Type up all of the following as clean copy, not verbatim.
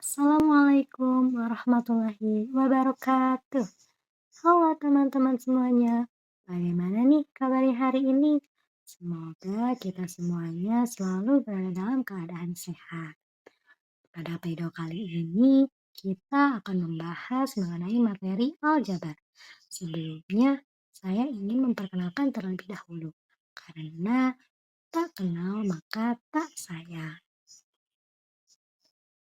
Assalamualaikum warahmatullahi wabarakatuh. Halo teman-teman semuanya, bagaimana nih kabarnya hari ini? Semoga kita semuanya selalu berada dalam keadaan sehat. Pada video kali ini, kita akan membahas mengenai materi aljabar. Sebelumnya, saya ingin memperkenalkan terlebih dahulu, karena tak kenal maka tak sayang.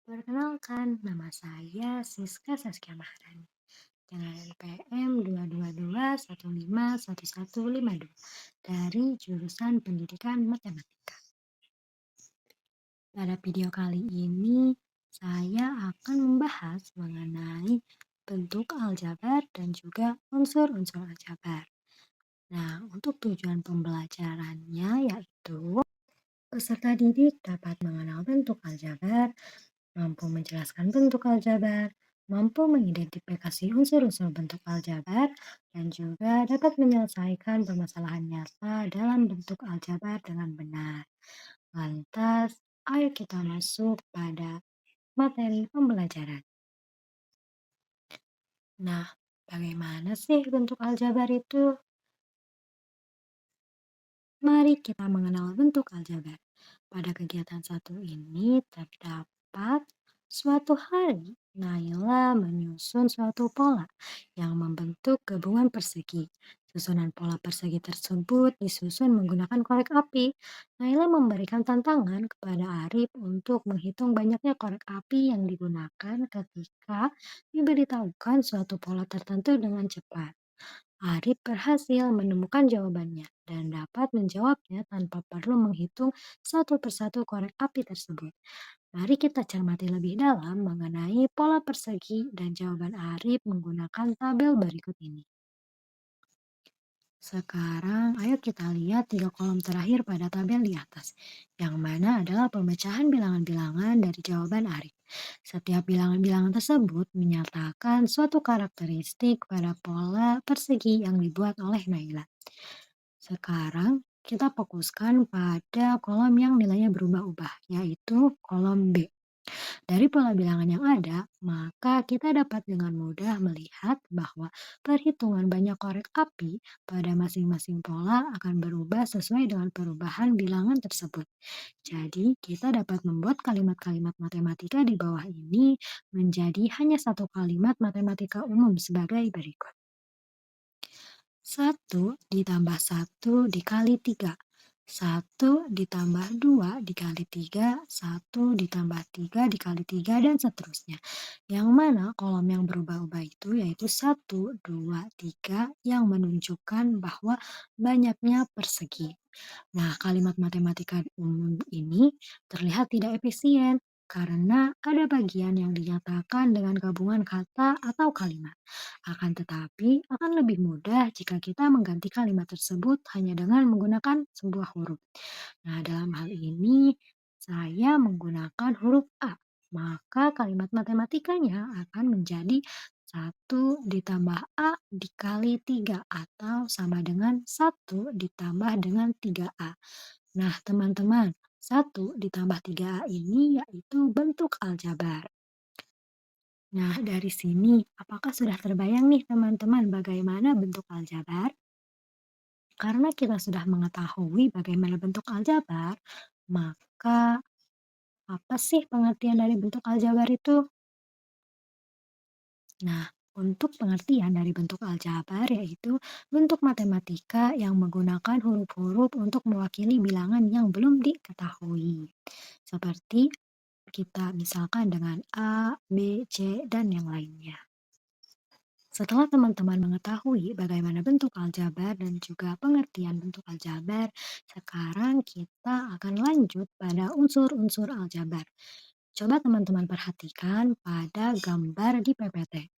Perkenalkan, nama saya Siska Saskia Maharani dengan NPM 222151152 dari jurusan Pendidikan Matematika. Pada video kali ini, saya akan membahas mengenai bentuk aljabar dan juga unsur-unsur aljabar. Nah, untuk tujuan pembelajarannya yaitu peserta didik dapat mengenal bentuk aljabar, mampu menjelaskan bentuk aljabar, mampu mengidentifikasi unsur-unsur bentuk aljabar, dan juga dapat menyelesaikan permasalahan nyata dalam bentuk aljabar dengan benar. Lantas, ayo kita masuk pada materi pembelajaran. Nah, bagaimana sih bentuk aljabar itu? Mari kita mengenal bentuk aljabar. Pada kegiatan satu ini terdapat suatu hari Naila menyusun suatu pola yang membentuk gabungan persegi. Susunan pola persegi tersebut disusun menggunakan korek api. Naila memberikan tantangan kepada Arif untuk menghitung banyaknya korek api yang digunakan ketika diberitahukan suatu pola tertentu dengan cepat. Arif berhasil menemukan jawabannya dan dapat menjawabnya tanpa perlu menghitung satu persatu korek api tersebut. Mari kita cermati lebih dalam mengenai pola persegi dan jawaban Arif menggunakan tabel berikut ini. Sekarang ayo kita lihat tiga kolom terakhir pada tabel di atas, yang mana adalah pemecahan bilangan-bilangan dari jawaban Arif. Setiap bilangan-bilangan tersebut menyatakan suatu karakteristik pada pola persegi yang dibuat oleh Naila. Sekarang kita fokuskan pada kolom yang nilainya berubah-ubah, yaitu kolom B. Dari pola bilangan yang ada, maka kita dapat dengan mudah melihat bahwa perhitungan banyak korek api pada masing-masing pola akan berubah sesuai dengan perubahan bilangan tersebut. Jadi, kita dapat membuat kalimat-kalimat matematika di bawah ini menjadi hanya satu kalimat matematika umum sebagai berikut. 1 ditambah 1 dikali 3. 1 ditambah 2 dikali 3, 1 ditambah 3 dikali 3, dan seterusnya. Yang mana kolom yang berubah-ubah itu yaitu 1, 2, 3 yang menunjukkan bahwa banyaknya persegi. Nah, kalimat matematika umum ini terlihat tidak efisien karena ada bagian yang dinyatakan dengan gabungan kata atau kalimat. Akan tetapi, akan lebih mudah jika kita mengganti kalimat tersebut hanya dengan menggunakan sebuah huruf. Nah, dalam hal ini, saya menggunakan huruf A. Maka kalimat matematikanya akan menjadi 1 ditambah A dikali 3 atau sama dengan 1 ditambah dengan 3A. Nah, teman-teman, 1 ditambah 3A ini yaitu bentuk aljabar. Nah, dari sini, apakah sudah terbayang nih teman-teman bagaimana bentuk aljabar? Karena kita sudah mengetahui bagaimana bentuk aljabar, maka apa sih pengertian dari bentuk aljabar itu? Nah, untuk pengertian dari bentuk aljabar yaitu bentuk matematika yang menggunakan huruf-huruf untuk mewakili bilangan yang belum diketahui. Seperti kita misalkan dengan A, B, C, dan yang lainnya. Setelah teman-teman mengetahui bagaimana bentuk aljabar dan juga pengertian bentuk aljabar, sekarang kita akan lanjut pada unsur-unsur aljabar. Coba teman-teman perhatikan pada gambar di PPT.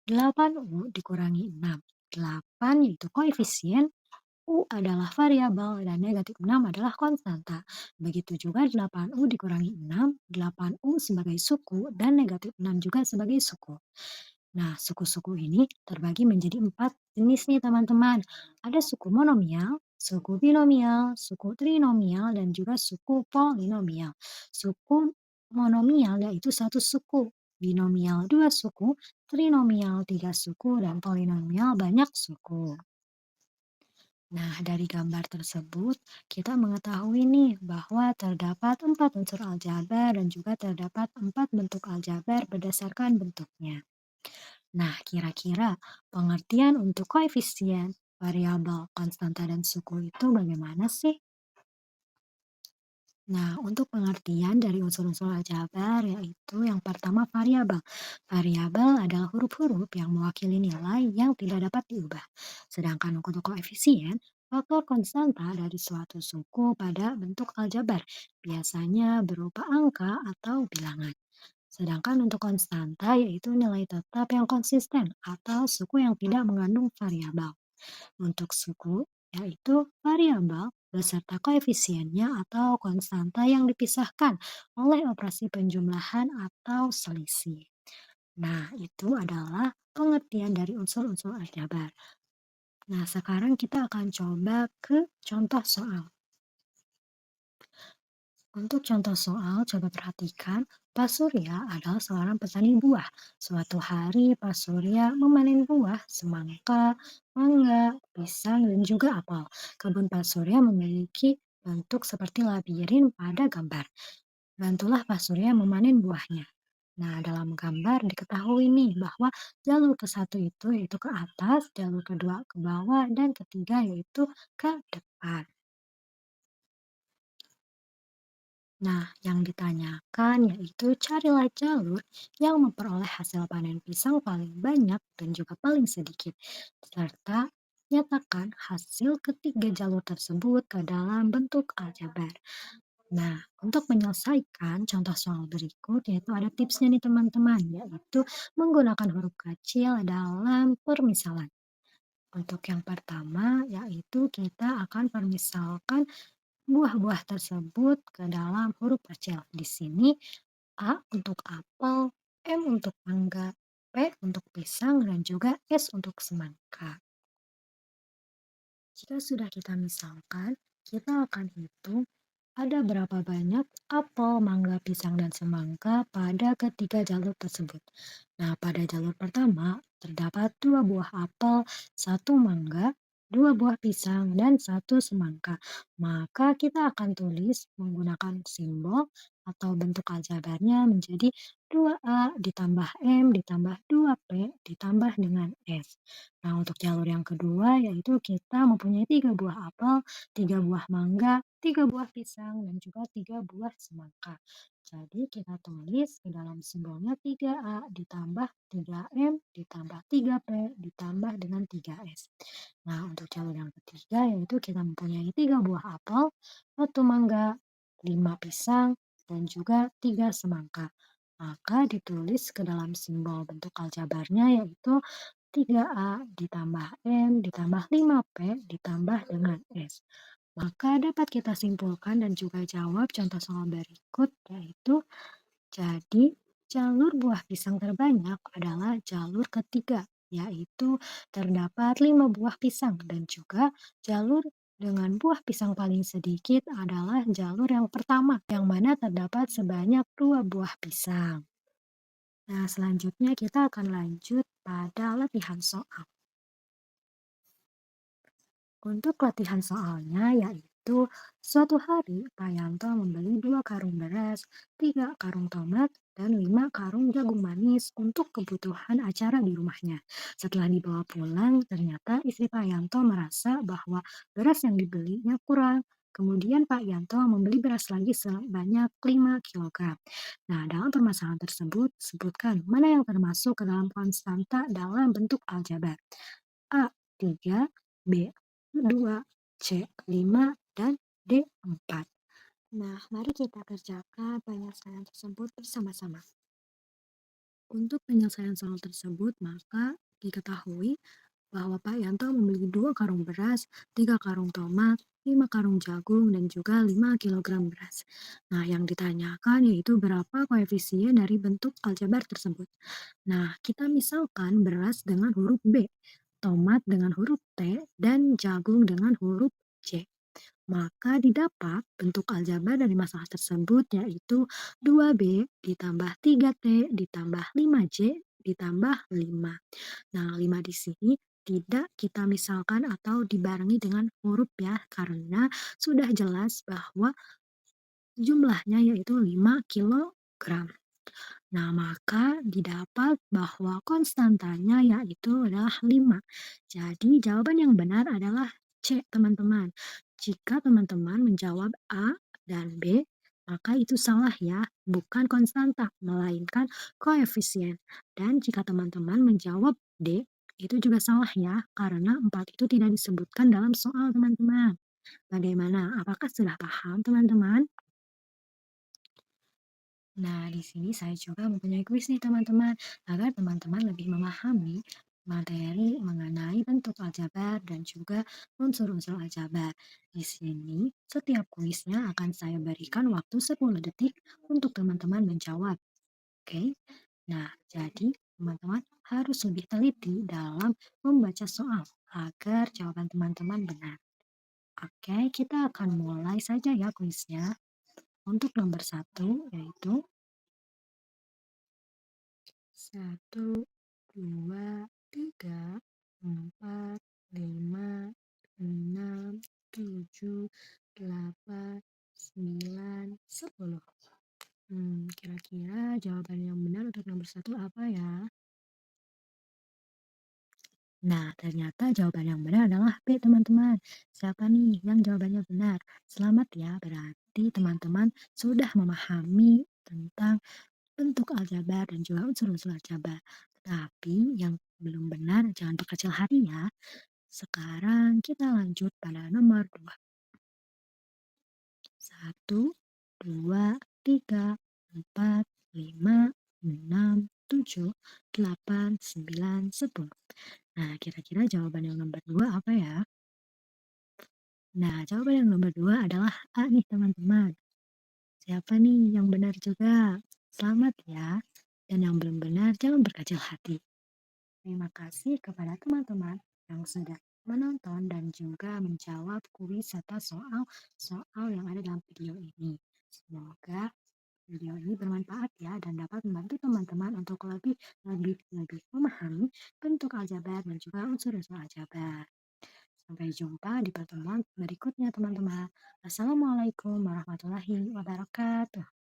8U dikurangi 6. 8 yaitu koefisien, U adalah variabel, dan negatif 6 adalah konstanta. Begitu juga 8U dikurangi 6, 8U sebagai suku, dan negatif 6 juga sebagai suku. Nah, suku-suku ini terbagi menjadi 4 jenis nih teman-teman. Ada suku monomial, suku binomial, suku trinomial, dan juga suku polinomial. Suku Monomial yaitu satu suku, binomial dua suku, trinomial tiga suku, dan polinomial banyak suku. Nah, dari gambar tersebut, kita mengetahui nih bahwa terdapat empat unsur aljabar dan juga terdapat empat bentuk aljabar berdasarkan bentuknya. Nah, kira-kira pengertian untuk koefisien, variabel, konstanta, dan suku itu bagaimana sih? Nah, untuk pengertian dari unsur-unsur aljabar yaitu yang pertama variabel. Variabel adalah huruf-huruf yang mewakili nilai yang tidak dapat diubah. Sedangkan untuk koefisien, faktor konstanta dari suatu suku pada bentuk aljabar, biasanya berupa angka atau bilangan. Sedangkan untuk konstanta yaitu nilai tetap yang konsisten atau suku yang tidak mengandung variabel. Untuk suku, yaitu variabel beserta koefisiennya atau konstanta yang dipisahkan oleh operasi penjumlahan atau selisih. Nah, itu adalah pengertian dari unsur-unsur aljabar. Nah, sekarang kita akan coba ke contoh soal. Untuk contoh soal, coba perhatikan, Pak Surya adalah seorang petani buah. Suatu hari, Pak Surya memanen buah, semangka, mangga, pisang, dan juga apel. Kebun Pak Surya memiliki bentuk seperti labirin pada gambar. Bantulah Pak Surya memanen buahnya. Nah, dalam gambar diketahui nih bahwa jalur ke satu itu yaitu ke atas, jalur kedua ke bawah, dan ketiga yaitu ke depan. Nah, yang ditanyakan yaitu carilah jalur yang memperoleh hasil panen pisang paling banyak dan juga paling sedikit, serta nyatakan hasil ketiga jalur tersebut ke dalam bentuk aljabar. Nah, untuk menyelesaikan contoh soal berikut yaitu ada tipsnya nih teman-teman, yaitu menggunakan huruf kecil dalam permisalan. Untuk yang pertama, yaitu kita akan permisalkan buah-buah tersebut ke dalam huruf kecil. Di sini A untuk apel, M untuk mangga, P untuk pisang, dan juga S untuk semangka. Jika sudah kita misalkan, kita akan hitung ada berapa banyak apel, mangga, pisang, dan semangka pada ketiga jalur tersebut. Nah, pada jalur pertama terdapat dua buah apel, satu mangga, dua buah pisang, dan satu semangka. Maka kita akan tulis menggunakan simbol atau bentuk aljabarnya menjadi 2A ditambah M ditambah 2P ditambah dengan S. Nah, untuk jalur yang kedua yaitu kita mempunyai 3 buah apel, 3 buah mangga, 3 buah pisang, dan juga 3 buah semangka. Jadi kita tulis ke dalam simbolnya 3A ditambah 3M ditambah 3P ditambah dengan 3S. Nah, untuk jalur yang ketiga yaitu kita mempunyai 3 buah apel, 1 mangga, 5 pisang, dan juga 3 semangka. Maka ditulis ke dalam simbol bentuk aljabarnya yaitu 3A ditambah M ditambah 5P ditambah dengan S. Maka dapat kita simpulkan dan juga jawab contoh soal berikut yaitu jadi jalur buah pisang terbanyak adalah jalur ketiga yaitu terdapat 5 buah pisang dan juga jalur dengan buah pisang paling sedikit adalah jalur yang pertama yang mana terdapat sebanyak 2 buah pisang. Nah, selanjutnya kita akan lanjut pada latihan soal. Untuk latihan soalnya yaitu suatu hari Pak Yanto membeli 2 karung beras, 3 karung tomat, dan 5 karung jagung manis untuk kebutuhan acara di rumahnya. Setelah dibawa pulang, ternyata istri Pak Yanto merasa bahwa beras yang dibelinya kurang. Kemudian Pak Yanto membeli beras lagi sebanyak 5 kilogram. Nah, dalam permasalahan tersebut, sebutkan mana yang termasuk ke dalam konstanta dalam bentuk aljabar. A. 3, B. 2, C. 5, dan D. 4. Nah, mari kita kerjakan penyelesaian tersebut bersama-sama. Untuk penyelesaian soal tersebut, maka diketahui bahwa Pak Yanto membeli 2 karung beras, 3 karung tomat, 5 karung jagung, dan juga 5 kilogram beras. Nah, yang ditanyakan yaitu berapa koefisien dari bentuk aljabar tersebut. Nah, kita misalkan beras dengan huruf B, tomat dengan huruf T, dan jagung dengan huruf C. Maka didapat bentuk aljabar dari masalah tersebut yaitu 2B ditambah 3T ditambah 5J ditambah 5. Nah, 5 di sini tidak kita misalkan atau dibarengi dengan huruf ya, karena sudah jelas bahwa jumlahnya yaitu 5 kilogram. Nah, maka didapat bahwa konstantanya yaitu adalah 5. Jadi jawaban yang benar adalah C, teman-teman. Jika teman-teman menjawab A dan B, maka itu salah ya, bukan konstanta, melainkan koefisien. Dan jika teman-teman menjawab D, itu juga salah ya, karena 4 itu tidak disebutkan dalam soal teman-teman. Bagaimana? Apakah sudah paham teman-teman? Nah, di sini saya juga mempunyai kuis nih teman-teman, agar teman-teman lebih memahami materi mengenai bentuk aljabar dan juga unsur-unsur aljabar. Di sini, setiap kuisnya akan saya berikan waktu 10 detik untuk teman-teman menjawab. Oke? Nah, jadi teman-teman harus lebih teliti dalam membaca soal agar jawaban teman-teman benar. Oke, kita akan mulai saja ya kuisnya. Untuk nomor satu yaitu 1, 2, 3, 4, 5, 6, 7, 8, 9, 10. Kira-kira jawaban yang benar untuk nomor satu apa ya? Nah, ternyata jawaban yang benar adalah B, teman-teman. Siapa nih yang jawabannya benar? Selamat ya, berarti teman-teman sudah memahami tentang bentuk aljabar dan juga unsur-unsur aljabar. Tapi yang belum benar jangan berkecil hati ya. Sekarang kita lanjut pada nomor 2. 1, 2, 3, 4, 5, 6, 7, 8, 9, 10. Nah, kira-kira jawaban yang nomor 2 apa ya? Nah, jawaban yang nomor 2 adalah A nih teman-teman. Siapa nih yang benar juga? Selamat ya. Dan yang belum benar jangan berkecil hati. Terima kasih kepada teman-teman yang sudah menonton dan juga menjawab kuis serta soal-soal yang ada dalam video ini. Semoga video ini bermanfaat ya dan dapat membantu teman-teman untuk lebih memahami bentuk aljabar dan juga unsur-unsur aljabar. Sampai jumpa di pertemuan berikutnya teman-teman. Assalamualaikum warahmatullahi wabarakatuh.